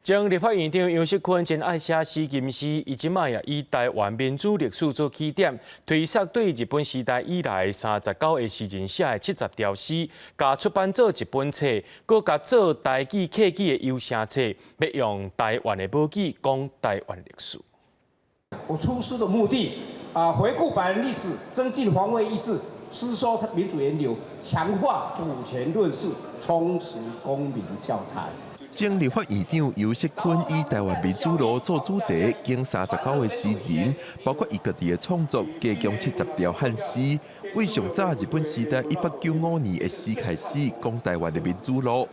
将立法院长杨锡坤前爱写诗吟诗，伊即卖也以台湾民主历史做起点，推测对日本时代以来39个诗人写的70条诗，甲出版做一本册，佮甲做台语客语的有声册，要用台湾的母语讲台湾历史。我出书的目的回顾百年历史，增进防卫意识，思说民主源流，强化主权论述，充实公民教材。 前立法院长杨锡坤以台湾民主路做主题，经39位诗人，包括伊家己的创作，加强70条汉诗，为上早日本时代1895年的诗开始，讲台湾的民主路。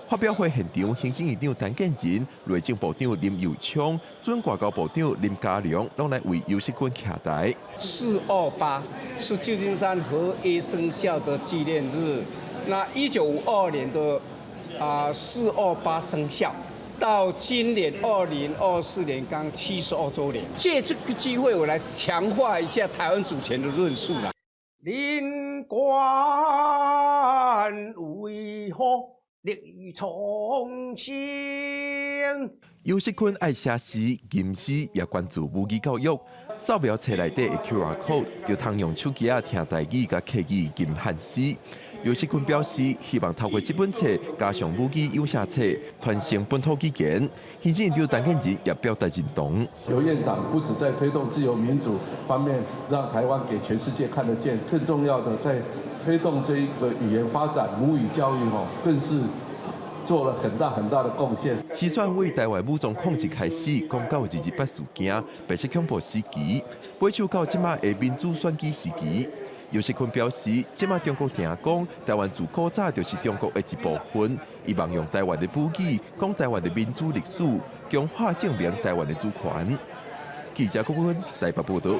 发表会现场，行政院长陈建仁、内政部长林佑昌、准外交部长林佳龙，拢来为杨锡坤徛台。428是旧金山合约生效的纪念日，那1952年的。428生效，到今年2024年刚72周年。借这个机会，我来强化一下台湾主权的论述啦。林冠为何力重生？杨锡坤爱写诗、吟诗，也关注母语教育。扫描册内底的 QR code， 就通用手机听台语、甲客语吟汉诗。 杨锡坤表示，希望透过这本册加上母语有声册，传承本土语言。行政院长陈建仁也表达认同。刘院长不止在推动自由民主方面，让台湾给全世界看得见，更重要的在推动这一个语言发展、母语教育更是做了很大的贡献。时选为台湾武装控制开始，讲到228事件、白色恐怖时期，尾手到即马的民主选举时期。 杨锡坤表示，即马中国定讲台湾自古早就是中国的一部分，希望用台湾的母语讲台湾的民主历史，强化证明台湾的主权。记者郭文台北报道。